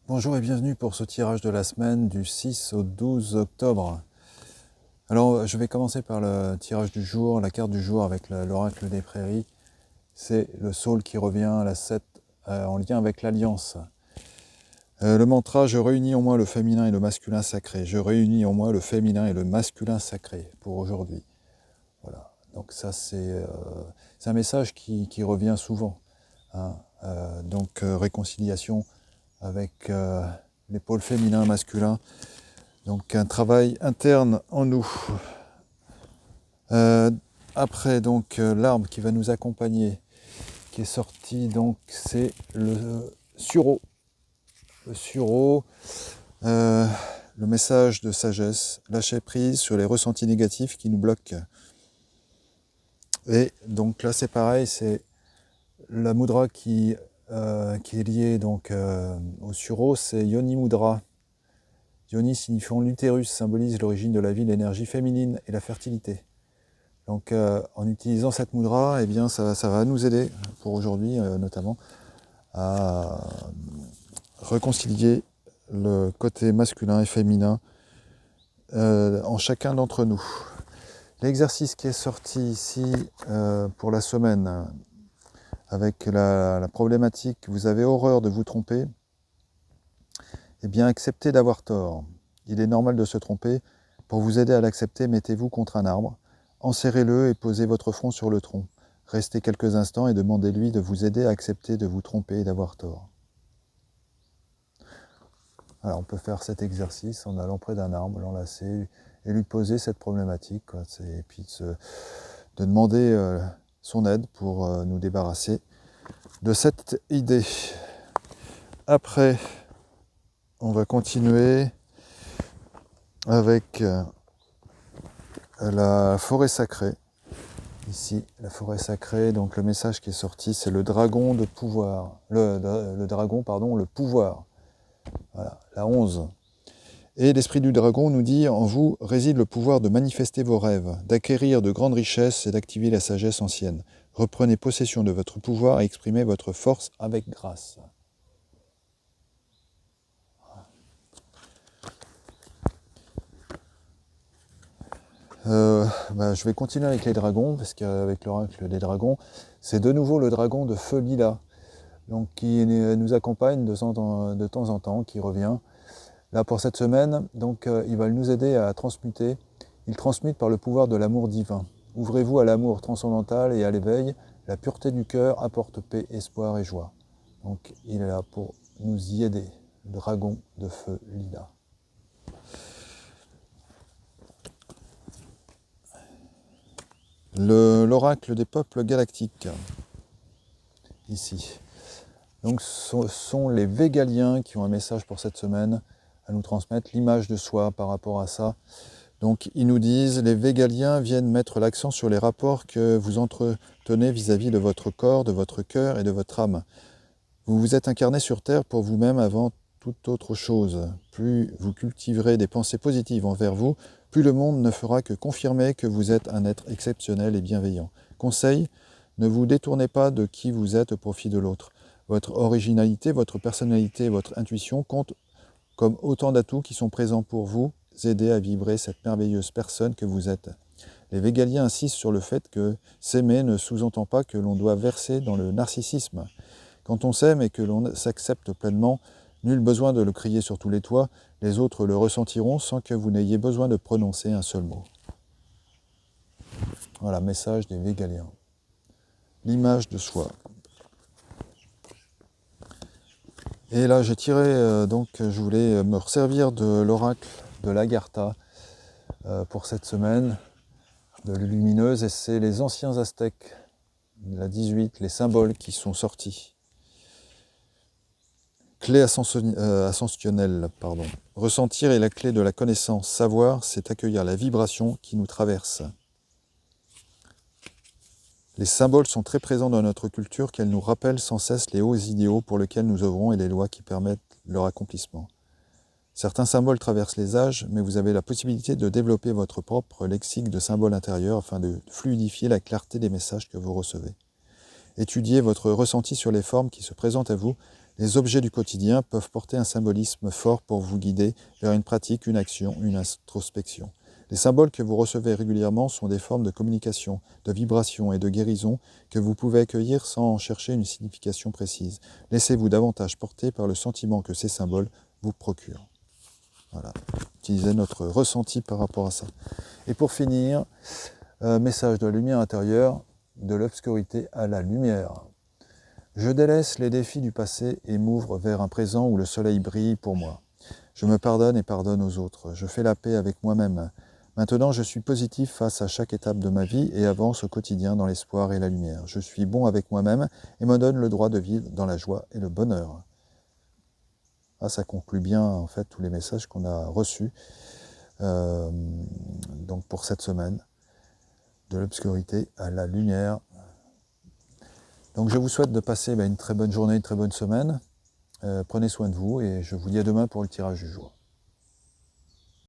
Bonjour et bienvenue pour ce tirage de la semaine du 6 au 12 octobre. Alors je vais commencer par le tirage du jour, la carte du jour avec l'oracle des prairies. C'est le Saule qui revient à la 7 en lien avec l'Alliance. Le mantra, je réunis en moi le féminin et le masculin sacré. Je réunis en moi le féminin et le masculin sacré pour aujourd'hui. Voilà, donc ça c'est un message qui revient souvent. Hein. Réconciliation avec les pôles féminins et masculins. Donc un travail interne en nous. Après donc l'arbre qui va nous accompagner, qui est sorti, donc c'est le sureau. Le sureau, le message de sagesse, lâcher prise sur les ressentis négatifs qui nous bloquent. Et donc là c'est pareil, c'est la mudra qui est liée donc au sureau, c'est Yoni Mudra. Yoni signifiant l'utérus, symbolise l'origine de la vie, l'énergie féminine et la fertilité. Donc en utilisant cette mudra, eh bien, ça va nous aider pour aujourd'hui notamment à réconcilier le côté masculin et féminin en chacun d'entre nous. L'exercice qui est sorti ici pour la semaine avec la problématique « Vous avez horreur de vous tromper », eh bien acceptez d'avoir tort. Il est normal de se tromper. Pour vous aider à l'accepter, mettez-vous contre un arbre, enserrez-le et posez votre front sur le tronc. Restez quelques instants et demandez-lui de vous aider à accepter de vous tromper et d'avoir tort. Alors on peut faire cet exercice en allant près d'un arbre, l'enlacer et lui poser cette problématique, quoi. Et puis de demander son aide pour nous débarrasser de cette idée. Après, on va continuer avec la forêt sacrée. Ici, la forêt sacrée, donc le message qui est sorti, c'est le dragon de pouvoir. Le dragon, pardon, le pouvoir. Voilà, la 11. Et l'esprit du dragon nous dit, en vous réside le pouvoir de manifester vos rêves, d'acquérir de grandes richesses et d'activer la sagesse ancienne. Reprenez possession de votre pouvoir et exprimez votre force avec grâce. Je vais continuer avec les dragons, parce qu'avec l'oracle des dragons, c'est de nouveau le dragon de feu lila, donc qui nous accompagne de temps en temps, qui revient. Là pour cette semaine, donc il va nous aider à transmuter. Il transmute par le pouvoir de l'amour divin. Ouvrez-vous à l'amour transcendantal et à l'éveil. La pureté du cœur apporte paix, espoir et joie. Donc il est là pour nous y aider. Le dragon de feu lila. L'oracle des peuples galactiques, ici. Donc ce sont les Végaliens qui ont un message pour cette semaine à nous transmettre, l'image de soi par rapport à ça. Donc ils nous disent, les Végaliens viennent mettre l'accent sur les rapports que vous entretenez vis-à-vis de votre corps, de votre cœur et de votre âme. Vous vous êtes incarné sur Terre pour vous-même avant toute autre chose. Plus vous cultiverez des pensées positives envers vous, plus le monde ne fera que confirmer que vous êtes un être exceptionnel et bienveillant. Conseil, ne vous détournez pas de qui vous êtes au profit de l'autre. Votre originalité, votre personnalité et votre intuition comptent comme autant d'atouts qui sont présents pour vous aider à vibrer cette merveilleuse personne que vous êtes. Les Végaliens insistent sur le fait que s'aimer ne sous-entend pas que l'on doit verser dans le narcissisme. Quand on s'aime et que l'on s'accepte pleinement, nul besoin de le crier sur tous les toits, les autres le ressentiront sans que vous n'ayez besoin de prononcer un seul mot. Voilà, message des Végaliens. L'image de soi. Et là, j'ai tiré, donc je voulais me servir de l'oracle de l'Agartha pour cette semaine, de lumineuse, et c'est les anciens Aztèques, la 18, les symboles qui sont sortis. Clé ascensionnelle, pardon. Ressentir est la clé de la connaissance. Savoir, c'est accueillir la vibration qui nous traverse. Les symboles sont très présents dans notre culture, qu'elles nous rappellent sans cesse les hauts idéaux pour lesquels nous œuvrons et les lois qui permettent leur accomplissement. Certains symboles traversent les âges, mais vous avez la possibilité de développer votre propre lexique de symboles intérieurs afin de fluidifier la clarté des messages que vous recevez. Étudiez votre ressenti sur les formes qui se présentent à vous, Les objets du quotidien peuvent porter un symbolisme fort pour vous guider vers une pratique, une action, une introspection. Les symboles que vous recevez régulièrement sont des formes de communication, de vibration et de guérison que vous pouvez accueillir sans en chercher une signification précise. Laissez-vous davantage porter par le sentiment que ces symboles vous procurent. Voilà, utilisez notre ressenti par rapport à ça. Et pour finir, message de la lumière intérieure, de l'obscurité à la lumière. Je délaisse les défis du passé et m'ouvre vers un présent où le soleil brille pour moi. Je me pardonne et pardonne aux autres. Je fais la paix avec moi-même. Maintenant, je suis positif face à chaque étape de ma vie et avance au quotidien dans l'espoir et la lumière. Je suis bon avec moi-même et me donne le droit de vivre dans la joie et le bonheur. Ah, ça conclut bien en fait tous les messages qu'on a reçus donc pour cette semaine, de l'obscurité à la lumière. Donc je vous souhaite de passer une très bonne journée, une très bonne semaine. Prenez soin de vous et je vous dis à demain pour le tirage du jour.